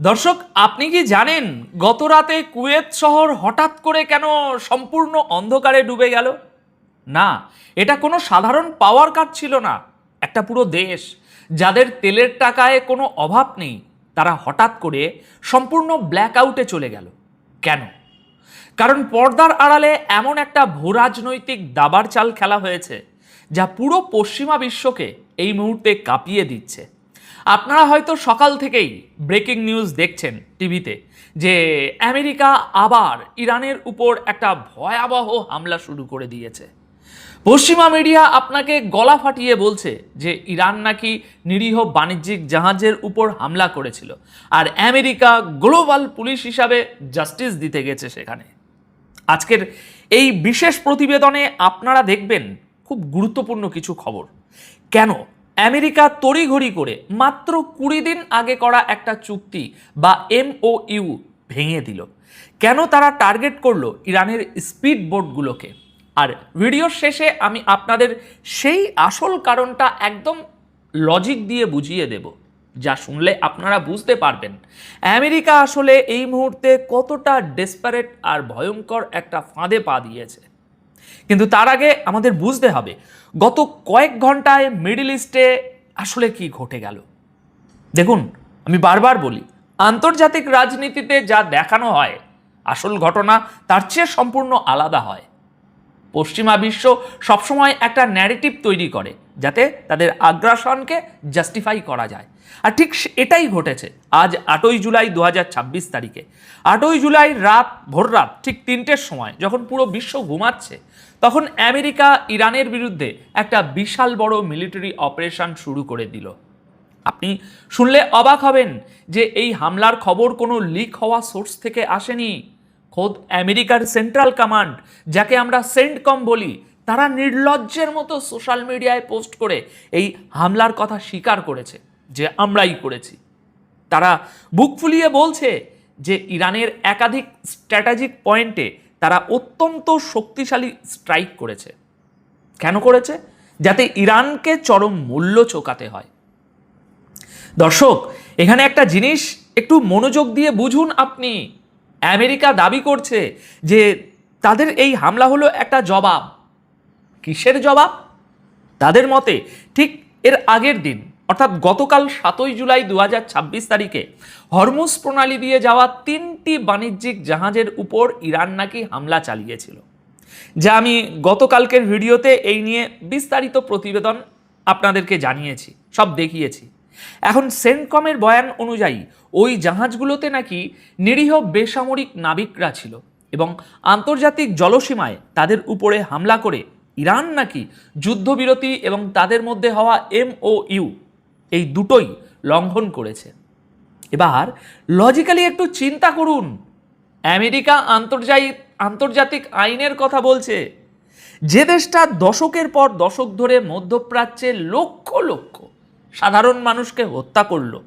দর্শক, আপনি কি জানেন গত রাতে কুয়েত শহর হঠাৎ করে কেন সম্পূর্ণ অন্ধকারে ডুবে গেল? না, এটা কোনো সাধারণ পাওয়ার কাট ছিল না। একটা পুরো দেশ, যাদের তেলের টাকায় কোনো অভাব নেই, তারা হঠাৎ করে সম্পূর্ণ ব্ল্যাক আউটে চলে গেল। কেন? কারণ পর্দার আড়ালে এমন একটা ভূরাজনৈতিক দাবার চাল খেলা হয়েছে, যা পুরো পশ্চিমা বিশ্বকে এই মুহূর্তে কাঁপিয়ে দিচ্ছে। আপনারা হয়তো সকাল থেকেই ব্রেকিং নিউজ দেখছেন টিভিতে যে আমেরিকা আবার ইরানের উপর একটা ভয়াবহ হামলা শুরু করে দিয়েছে। পশ্চিমা মিডিয়া আপনাকে গলা ফাটিয়ে বলছে যে ইরান নাকি নিরীহ বাণিজ্যিক জাহাজের উপর হামলা করেছিল, আর আমেরিকা গ্লোবাল পুলিশ হিসাবে জাস্টিস দিতে গেছে সেখানে। আজকের এই বিশেষ প্রতিবেদনে আপনারা দেখবেন খুব গুরুত্বপূর্ণ কিছু খবর। কেন আমেরিকা তড়িঘড়ি করে মাত্র 20 দিন আগে করা একটা চুক্তি বা MOU ভেঙে দিল? কেন তারা টার্গেট করলো ইরানের স্পিড বোটগুলোকে? আর ভিডিওর শেষে আমি আপনাদের সেই আসল কারণটা একদম লজিক দিয়ে বুঝিয়ে দেব, যা শুনলে আপনারা বুঝতে পারবেন আমেরিকা আসলে এই মুহূর্তে কতটা ডেসপারেট আর ভয়ঙ্কর একটা ফাঁদে পা দিয়েছে। কিন্তু তার আগে আমাদের বুঝতে হবে গত কয়েক ঘন্টায় মিডল ইস্টে আসলে কি ঘটে গেল। দেখুন, আমি বারবার বলি, আন্তর্জাতিক রাজনীতিতে যা দেখানো হয় আসল ঘটনা তার চেয়ে সম্পূর্ণ আলাদা হয়। পশ্চিমা বিশ্ব সবসময় একটা ন্যারেটিভ তৈরি করে যাতে তাদের আগ্রাসনকে জাস্টিফাই করা যায়। আর ঠিক এটাই ঘটেছে আজ 8ই জুলাই 2026 তারিখে। 8ই জুলাই ভোররাত ঠিক 3টের সময় যখন পুরো বিশ্ব ঘুমাচ্ছে, তখন আমেরিকা ইরানের বিরুদ্ধে একটা বিশাল বড় মিলিটারি অপারেশন শুরু করে দিল। আপনি শুনলে অবাক হবেন যে এই হামলার খবর কোনো লিক হওয়া সোর্স থেকে আসেনি। খোদ আমেরিকার সেন্ট্রাল কমান্ড, যাকে আমরা সেন্টকম বলি, তারা নির্লজ্জের মতো সোশ্যাল মিডিয়ায় পোস্ট করে এই হামলার কথা স্বীকার করেছে যে আমরাই করেছি। তারা বুক ফুলিয়ে বলছে যে ইরানের একাধিক স্ট্র্যাটেজিক পয়েন্টে তারা অত্যন্ত শক্তিশালী স্ট্রাইক করেছে। কেন করেছে? যাতে ইরানকে চরম মূল্য চোকাতে হয়। দর্শক, এখানে একটা জিনিস একটু মনোযোগ দিয়ে বুঝুন আপনি। আমেরিকা দাবি করছে যে তাদের এই হামলা হলো একটা জবাব। কিসের জবাব? তাদের মতে ঠিক এর আগের দিন, অর্থাৎ গতকাল 7ই জুলাই 2026 তারিখে হরমুজ প্রণালী দিয়ে যাওয়া 3টি বাণিজ্যিক জাহাজের উপর ইরান নাকি হামলা চালিয়েছিল, যা আমি গতকালকের ভিডিওতে এই নিয়ে বিস্তারিত প্রতিবেদন আপনাদেরকে জানিয়েছি, সব দেখিয়েছি। এখন সেন্টকমের বয়ান অনুযায়ী ওই জাহাজগুলোতে নাকি নিরীহ বেসামরিক নাবিকরা ছিল এবং আন্তর্জাতিক জলসীমায় তাদের উপরে হামলা করে ইরান নাকি যুদ্ধবিরতি এবং তাদের মধ্যে হওয়া MOU এই দুটোই লঙ্ঘন করেছে। এবার লজিক্যালি একটু চিন্তা করুন, আমেরিকা আন্তর্জাতিক আইনের কথা বলছে, যে দেশটা দশকের পর দশক ধরে মধ্যপ্রাচ্যে লক্ষ লক্ষ সাধারণ মানুষকে হত্যা করলো,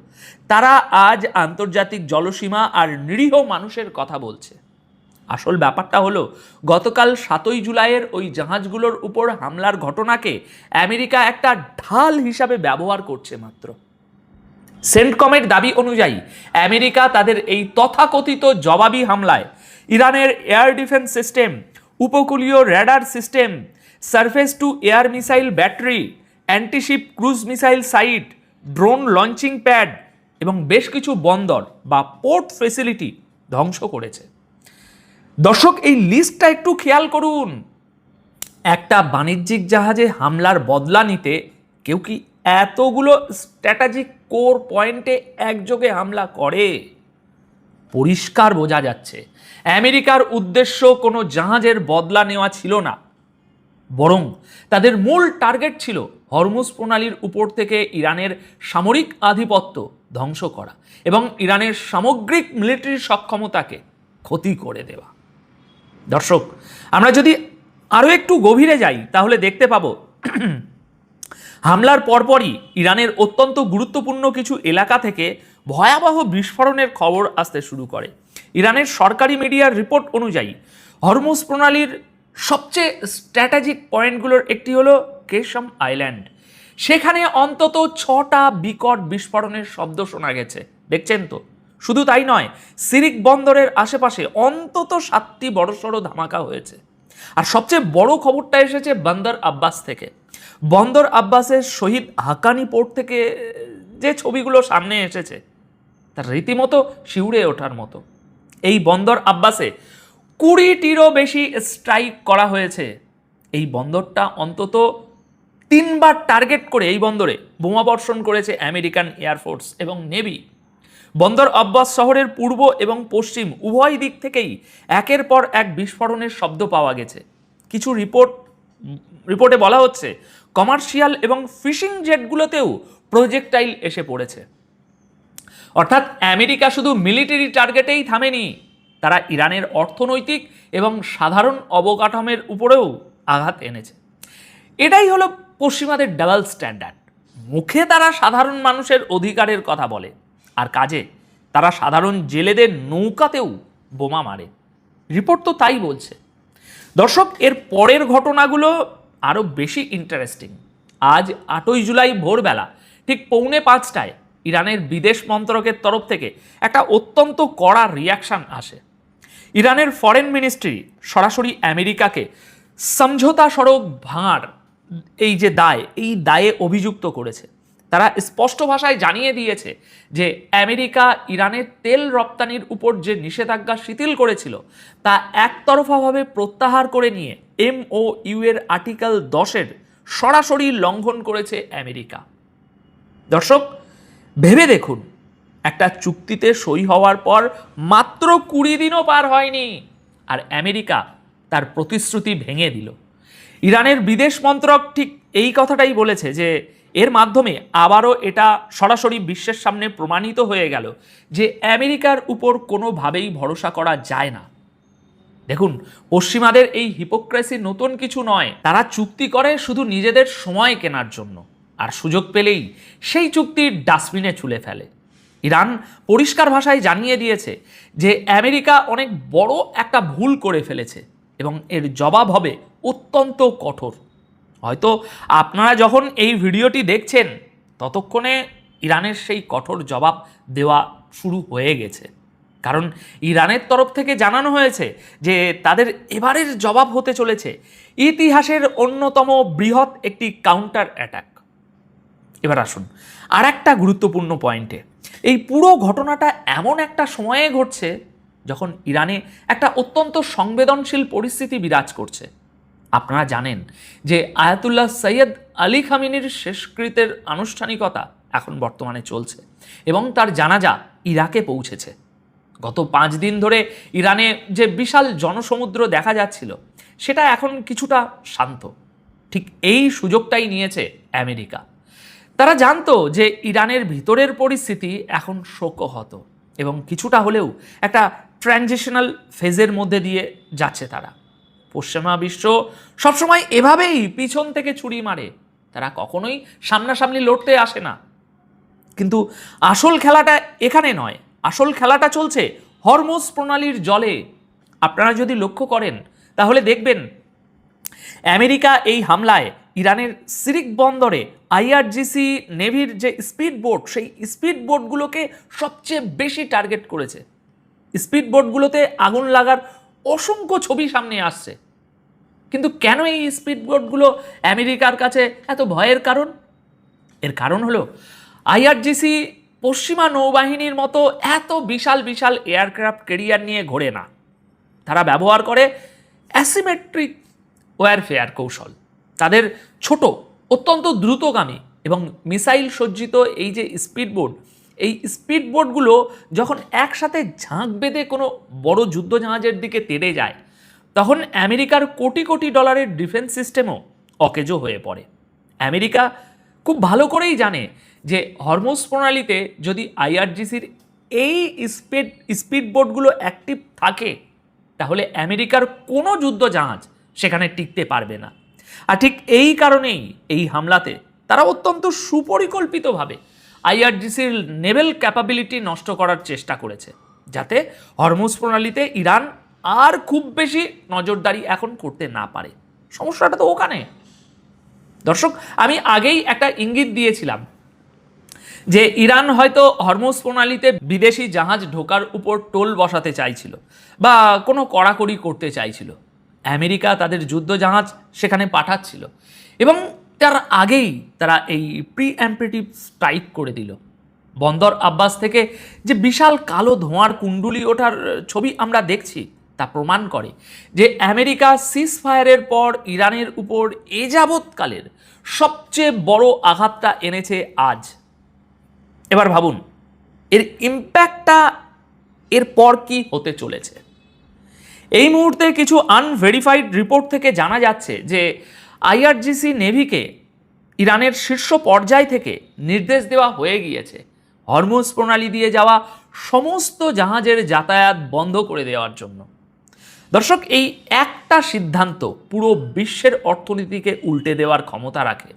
তারা আজ আন্তর্জাতিক জলসীমা আর নিরীহ মানুষের কথা বলছে। আসল ব্যাপারটা হলো, গতকাল 7ই জুলাইয়ের ওই জাহাজগুলোর উপর হামলার ঘটনাকে আমেরিকা একটা ঢাল হিসাবে ব্যবহার করছে মাত্র। সেন্টকমের দাবি অনুযায়ী আমেরিকা তাদের এই তথাকথিত জবাবি হামলায় ইরানের এয়ার ডিফেন্স সিস্টেম, উপকূলীয় radar system, surface to air missile battery, antiship cruise missile site, drone launching pad এবং বেশ কিছু বন্দর বা পোর্ট ফেসিলিটি ধ্বংস করেছে। দর্শক, এই লিস্টটা একটু খেয়াল করুন। একটা বাণিজ্যিক জাহাজে হামলার বদলা নিতে কেউ কি এতগুলো স্ট্র্যাটেজিক কোর পয়েন্টে একযোগে হামলা করে? পরিষ্কার বোঝা যাচ্ছে আমেরিকার উদ্দেশ্য কোনো জাহাজের বদলা নেওয়া ছিল না, বরং তাদের মূল টার্গেট ছিল হরমুজ প্রণালীর উপর থেকে ইরানের সামরিক আধিপত্য ধ্বংস করা এবং ইরানের সামগ্রিক মিলিটারি সক্ষমতাকে ক্ষতি করে দেওয়া। দর্শক, আমরা যদি আরও একটু গভীরে যাই তাহলে দেখতে পাবো হামলার পরপরই ইরানের অত্যন্ত গুরুত্বপূর্ণ কিছু এলাকা থেকে ভয়াবহ বিস্ফোরণের খবর আসতে শুরু করে। ইরানের সরকারি মিডিয়ার রিপোর্ট অনুযায়ী হরমুজ প্রণালীর সবচেয়ে স্ট্র্যাটেজিক পয়েন্টগুলোর একটি হলো কেশম আইল্যান্ড। সেখানে অন্তত 6টা বিকট বিস্ফোরণের শব্দ শোনা গেছে। দেখছেন তো, শুধু তাই নয়, সিরিক বন্দরের আশেপাশে অন্তত 7টি বড়সড় ধামাকা হয়েছে। আর সবচেয়ে বড় খবরটা এসেছে বন্দর আব্বাস থেকে। বন্দর আব্বাসের শহীদ হাক্কানি পোর্ট থেকে যে ছবিগুলো সামনে এসেছে তার রীতিমতো শিউরে ওঠার মতো। এই বন্দর আব্বাসে 20টিরও বেশি স্ট্রাইক করা হয়েছে। এই বন্দরটা অন্তত 3বার টার্গেট করে এই বন্দরে বোমাবর্ষণ করেছে আমেরিকান এয়ারফোর্স এবং নেভি। বন্দর আব্বাস শহরের পূর্ব এবং পশ্চিম উভয় দিক থেকেই একের পর এক বিস্ফোরণের শব্দ পাওয়া গেছে। কিছু রিপোর্টে বলা হচ্ছে কমার্শিয়াল এবং ফিশিং জেটগুলোতেও প্রজেক্টাইল এসে পড়েছে। অর্থাৎ আমেরিকা শুধু মিলিটারি টার্গেটেই থামেনি, তারা ইরানের অর্থনৈতিক এবং সাধারণ অবকাঠামোর উপরেও আঘাত এনেছে। এটাই হলো পশ্চিমাদের ডাবল স্ট্যান্ডার্ড। মুখে তারা সাধারণ মানুষের অধিকারের কথা বলে, আর কাজে তারা সাধারণ জেলেদের নৌকাতেও বোমা মারে। রিপোর্ট তো তাই বলছে। দর্শক, এর পরের ঘটনাগুলো আরও বেশি ইন্টারেস্টিং। আজ 8ই জুলাই ভোরবেলা ঠিক 4:45টায় ইরানের বিদেশ মন্ত্রকের তরফ থেকে একটা অত্যন্ত কড়া রিয়াকশান আসে। ইরানের ফরেন মিনিস্ট্রি সরাসরি আমেরিকাকে সমঝোতা সড়ক ভাঙার এই দায়ে অভিযুক্ত করেছে। তারা স্পষ্ট ভাষায় জানিয়ে দিয়েছে যে আমেরিকা ইরানের তেল রপ্তানির উপর যে নিষেধাজ্ঞা শিথিল করেছিল তা একতরফাভাবে প্রত্যাহার করে নিয়ে MOU এর আর্টিকেল 10-এর সরাসরি লঙ্ঘন করেছে আমেরিকা। দর্শক, ভেবে দেখুন, একটা চুক্তিতে সই হওয়ার পর মাত্র 20 দিনও পার হয়নি আর আমেরিকা তার প্রতিশ্রুতি ভেঙে দিল। ইরানের বিদেশ মন্ত্রক ঠিক এই কথাটাই বলেছে যে এর মাধ্যমে আবারও এটা সরাসরি বিশ্বের সামনে প্রমাণিত হয়ে গেল যে আমেরিকার উপর কোনোভাবেই ভরসা করা যায় না। দেখুন, পশ্চিমাদের এই হিপোক্রেসি নতুন কিছু নয়। তারা চুক্তি করে শুধু নিজেদের সময় কেনার জন্য, আর সুযোগ পেলেই সেই চুক্তির ডাস্টবিনে ছুঁড়ে ফেলে। ইরান পরিষ্কার ভাষায় জানিয়ে দিয়েছে যে আমেরিকা অনেক বড় একটা ভুল করে ফেলেছে এবং এর জবাব হবে অত্যন্ত কঠোর। হয়তো আপনারা যখন এই ভিডিওটি দেখছেন ততক্ষণে ইরানের সেই কঠোর জবাব দেওয়া শুরু হয়ে গেছে, কারণ ইরানের তরফ থেকে জানানো হয়েছে যে তাদের এবারের জবাব হতে চলেছে ইতিহাসের অন্যতম বৃহৎ একটি কাউন্টার অ্যাটাক। এবার আসুন আর একটা গুরুত্বপূর্ণ পয়েন্টে। এই পুরো ঘটনাটা এমন একটা সময়ে ঘটছে যখন ইরানে একটা অত্যন্ত সংবেদনশীল পরিস্থিতি বিরাজ করছে। আপনারা জানেন যে আয়াতুল্লাহ সৈয়দ আলী খামেনির শেষকৃত্যের আনুষ্ঠানিকতা এখন বর্তমানে চলছে এবং তার জানাজা ইরাকে পৌঁছেছে। গত 5 দিন ধরে ইরানে যে বিশাল জনসমুদ্র দেখা যাচ্ছিল সেটা এখন কিছুটা শান্ত। ঠিক এই সুযোগটাই নিয়েছে আমেরিকা। তারা জানতো যে ইরানের ভিতরের পরিস্থিতি এখন শোকহত এবং কিছুটা হলেও একটা ট্রানজিশনাল ফেজের মধ্যে দিয়ে যাচ্ছে তারা। পশ্চিমা বিশ্ব সবসময় এভাবেই পিছন থেকে ছুরি মারে, তারা কখনোই সামনাসামনি লড়তে আসে না। কিন্তু আসল খেলাটা এখানে নয়, আসল খেলাটা চলছে হরমুজ প্রণালীর জলে। আপনারা যদি লক্ষ্য করেন তাহলে দেখবেন আমেরিকা এই হামলায় ইরানের সিরিক বন্দরে IRGC নেভির যে স্পিড বোট, সেই স্পিড বোটগুলোকে সবচেয়ে বেশি টার্গেট করেছে। স্পিড বোটগুলোতে আগুন লাগার অসংখ্য ছবি সামনে আসছে। কিন্তু কেন এই স্পিড বোটগুলো আমেরিকার কাছে এত ভয়ের কারণ? এর কারণ হলো IRGC পশ্চিমা নৌবাহিনীর মতো এত বিশাল বিশাল এয়ারক্রাফট ক্যারিয়ার নিয়ে ঘোরে না। তারা ব্যবহার করে অ্যাসিমেট্রিক ওয়ারফেয়ার কৌশল। তাদের ছোট, অত্যন্ত দ্রুতগামী এবং মিসাইল সজ্জিত এই যে স্পিডবোট, এই স্পিডবোটগুলো যখন একসাথে ঝাঁক বেঁধে কোনো বড় যুদ্ধজাহাজের দিকে তেড়ে যায় তখন আমেরিকার কোটি কোটি ডলারের ডিফেন্স সিস্টেমও অকেজো হয়ে পড়ে। আমেরিকা খুব ভালো করেই জানে যে হরমুজ প্রণালীতে যদি IRGCর এই স্পিডবোটগুলো অ্যাক্টিভ থাকে তাহলে আমেরিকার কোনো যুদ্ধজাহাজ সেখানে টিকতে পারবে না। আর ঠিক এই কারণেই এই হামলাতে তারা অত্যন্ত সুপরিকল্পিতভাবে IRGCর নেভেল ক্যাপাবিলিটি নষ্ট করার চেষ্টা করেছে, যাতে হরমুজ প্রণালীতে ইরান আর খুব বেশি নজরদারি এখন করতে না পারে। সমস্যাটা তো ওখানে। দর্শক, আমি আগেই একটা ইঙ্গিত দিয়েছিলাম যে ইরান হয়তো হরমুজ প্রণালীতে বিদেশি জাহাজ ঢোকার উপর টোল বসাতে চাইছিল বা কোনো কড়াকড়ি করতে চাইছিল। আমেরিকা তাদের যুদ্ধ জাহাজ সেখানে পাঠাচ্ছিল এবং তার আগেই তারা এই প্রিএম্পটিভ স্ট্রাইক করে দিল। বন্দর আব্বাস থেকে যে বিশাল কালো ধোঁয়ার কুণ্ডুলি ওঠার ছবি আমরা দেখছি তা প্রমাণ করে যে আমেরিকা সিজ ফায়ারের পর ইরানের উপর এ যাবৎকালের সবচেয়ে বড় আঘাতটা এনেছে আজ। এবার ভাবুন এর ইম্প্যাক্টটা এরপর কি হতে চলেছে। এই মুহূর্তে কিছু আনভেরিফাইড রিপোর্ট থেকে জানা যাচ্ছে যে আইআরজিসি নেভিকে ইরানের শীর্ষ পর্যায় থেকে নির্দেশ দেওয়া হয়ে গিয়েছে হরমুজ প্রণালী দিয়ে যাওয়া সমস্ত জাহাজের যাতায়াত বন্ধ করে দেওয়ার জন্য। দর্শক, এই একটা সিদ্ধান্ত পুরো বিশ্বের অর্থনীতিকে উল্টে দেওয়ার ক্ষমতা রাখে।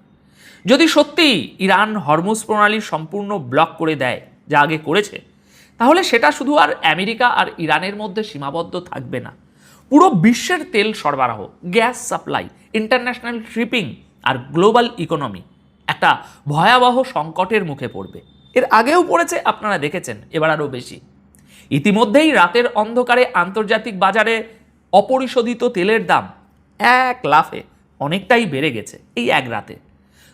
যদি সত্যিই ইরান হরমুজ প্রণালী সম্পূর্ণ ব্লক করে দেয় যা আগে করেছে, তাহলে সেটা শুধু আর আমেরিকা আর ইরানের মধ্যে সীমাবদ্ধ থাকবে না। পুরো বিশ্বের তেল সরবরাহ, গ্যাস সাপ্লাই, ইন্টারন্যাশনাল শিপিং আর গ্লোবাল ইকোনমি একটা ভয়াবহ সংকটের মুখে পড়বে। এর আগেও পড়েছে, আপনারা দেখেছেন, এবার আরও বেশি। ইতিমধ্যেই রাতের অন্ধকারে আন্তর্জাতিক বাজারে অপরিশোধিত তেলের দাম এক লাফে অনেকটাই বেড়ে গেছে এই এক রাতে।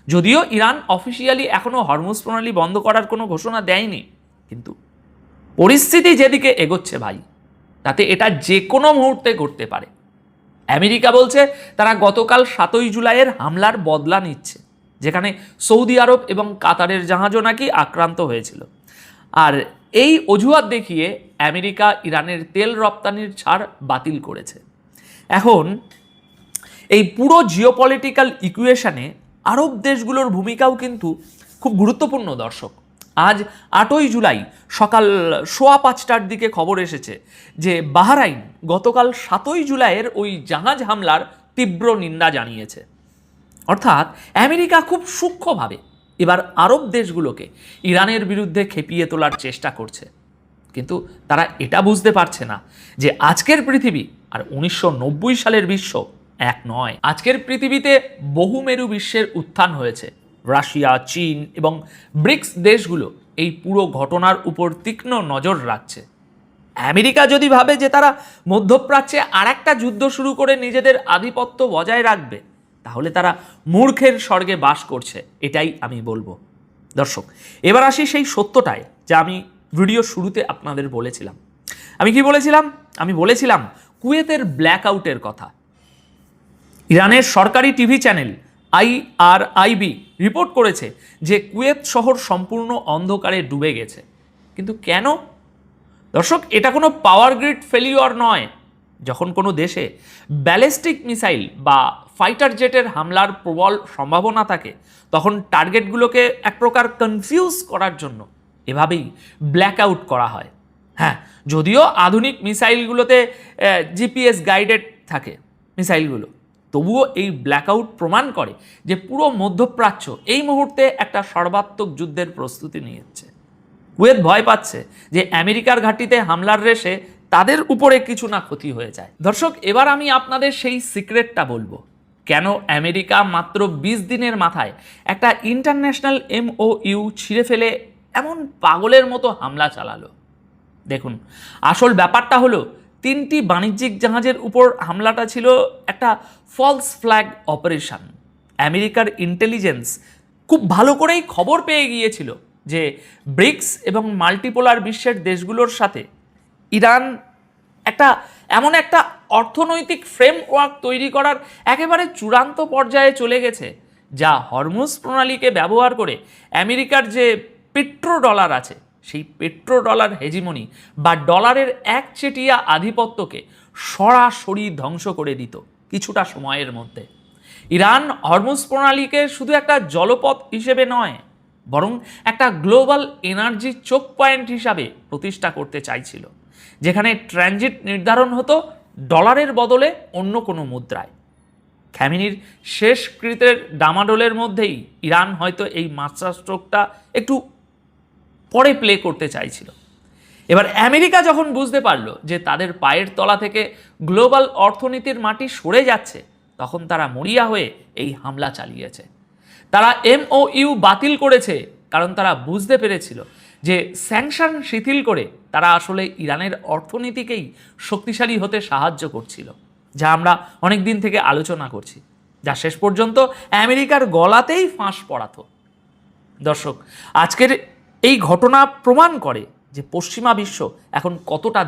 যদিও ইরান অফিসিয়ালি এখনও হরমুজ প্রণালী বন্ধ করার কোনো ঘোষণা দেয়নি, কিন্তু পরিস্থিতি যেদিকে এগোচ্ছে ভাই, তাতে এটা যে কোনো মুহূর্তে ঘটতে পারে। আমেরিকা বলছে তারা গতকাল 7ই জুলাইয়ের হামলার বদলা নিচ্ছে, যেখানে সৌদি আরব এবং কাতারের জাহাজও নাকি আক্রান্ত হয়েছিল। আর এই অজুহাত দেখিয়ে আমেরিকা ইরানের তেল রপ্তানির ছাড় বাতিল করেছে। এখন এই পুরো জিওপলিটিক্যাল ইকুয়েশনে আরব দেশগুলোর ভূমিকাও কিন্তু খুব গুরুত্বপূর্ণ। দর্শক, আজ 8ই জুলাই সকাল 5:15টার দিকে খবর এসেছে যে বাহরাইন গতকাল 7ই জুলাইয়ের ওই জাহাজ হামলার তীব্র নিন্দা জানিয়েছে। অর্থাৎ আমেরিকা খুব সূক্ষ্মভাবে এবার আরব দেশগুলোকে ইরানের বিরুদ্ধে খেপিয়ে তোলার চেষ্টা করছে। কিন্তু তারা এটা বুঝতে পারছে না যে আজকের পৃথিবী আর 1990 সালের বিশ্ব এক নয়। আজকের পৃথিবীতে বহুমেরু বিশ্বের উত্থান হয়েছে। রাশিয়া, চীন এবং ব্রিক্স দেশগুলো এই পুরো ঘটনার উপর তীক্ষ্ণ নজর রাখছে। আমেরিকা যদি ভাবে যে তারা মধ্যপ্রাচ্যে আর একটা যুদ্ধ শুরু করে নিজেদের আধিপত্য বজায় রাখবে, তাহলে তারা মূর্খের স্বর্গে বাস করছে, এটাই আমি বলবো। দর্শক, এবার আসি সেই সত্যটায় যা আমি ভিডিও শুরুতে আপনাদের বলেছিলাম। আমি কি বলেছিলাম? আমি বলেছিলাম কুয়েতের ব্ল্যাকআউটের কথা। ইরানের সরকারি টিভি চ্যানেল IRIB রিপোর্ট করেছে যে কুয়েত শহর সম্পূর্ণ অন্ধকারে ডুবে গেছে। কিন্তু কেন? দর্শক, এটা কোনো পাওয়ার গ্রিড ফেলিওর নয়। যখন কোনো দেশে ব্যালিস্টিক মিসাইল বা ফাইটার জেটের হামলার প্রবল সম্ভাবনা থাকে, তখন টার্গেটগুলোকে এক প্রকার কনফিউজ করার জন্য এভাবেই ব্ল্যাকআউট করা হয়। হ্যাঁ, যদিও আধুনিক মিসাইলগুলোতে GPS গাইডেড থাকে মিসাইলগুলো, তবুও এই ব্ল্যাকআউট প্রমাণ করে যে পুরো মধ্যপ্রাচ্য এই মুহূর্তে একটা সর্বাত্মক যুদ্ধের প্রস্তুতি নিয়েছে। কুয়েত ভয় পাচ্ছে যে আমেরিকার ঘাঁটিতে হামলার রেশে তাদের উপরে কিছু না ক্ষতি হয়ে যায়। দর্শক, এবার আমি আপনাদের সেই সিক্রেটটা বলবো, কেন আমেরিকা মাত্র 20 দিনের মাথায় একটা ইন্টারন্যাশনাল MOU ছিঁড়ে ফেলে এমন পাগলের মতো হামলা চালালো। দেখুন, আসল ব্যাপারটা হলো 3টি বাণিজ্যিক জাহাজের উপর হামলাটা ছিল একটা ফলস ফ্ল্যাগ অপারেশন। আমেরিকার ইন্টেলিজেন্স খুব ভালো করেই খবর পেয়ে গিয়েছিল যে ব্রিক্স এবং মাল্টিপোলার বিশ্বের দেশগুলোর সাথে ইরান এমন একটা অর্থনৈতিক ফ্রেমওয়ার্ক তৈরি করার একেবারে চূড়ান্ত পর্যায়ে চলে গেছে, যা হরমুজ প্রণালীকে ব্যবহার করে আমেরিকার যে পেট্রো ডলার আছে, সেই পেট্রো ডলার হেজিমনি বা ডলারের একচেটিয়া আধিপত্যকে সরাসরি ধ্বংস করে দিত কিছুটা সময়ের মধ্যে। ইরান হরমুজ প্রণালীকে শুধু একটা জলপথ হিসেবে নয়, বরং একটা গ্লোবাল এনার্জি চোক পয়েন্ট হিসাবে প্রতিষ্ঠা করতে চাইছিল, যেখানে ট্রানজিট নির্ধারণ হতো ডলারের বদলে অন্য কোনো মুদ্রায়। খামেনির শেষকৃতের ডামাডোলের মধ্যেই ইরান হয়তো এই মাস্টার স্ট্রোকটা একটু পরে প্লে করতে চাইছিল। এবার আমেরিকা যখন বুঝতে পারলো যে তাদের পায়ের তলা থেকে গ্লোবাল অর্থনীতির মাটি সরে যাচ্ছে, তখন তারা মরিয়া হয়ে এই হামলা চালিয়েছে। তারা MOU বাতিল করেছে, কারণ তারা বুঝতে পেরেছিল যে স্যাংশন শিথিল করে তারা আসলে ইরানের অর্থনীতিকেই শক্তিশালী হতে সাহায্য করছিল, যা আমরা অনেক দিন থেকে আলোচনা করছি, যা শেষ পর্যন্ত আমেরিকার গলাতেই ফাঁস পড়াতো। দর্শক, আজকের এই ঘটনা প্রমাণ করে যে পশ্চিমা বিশ্ব এখন কতটা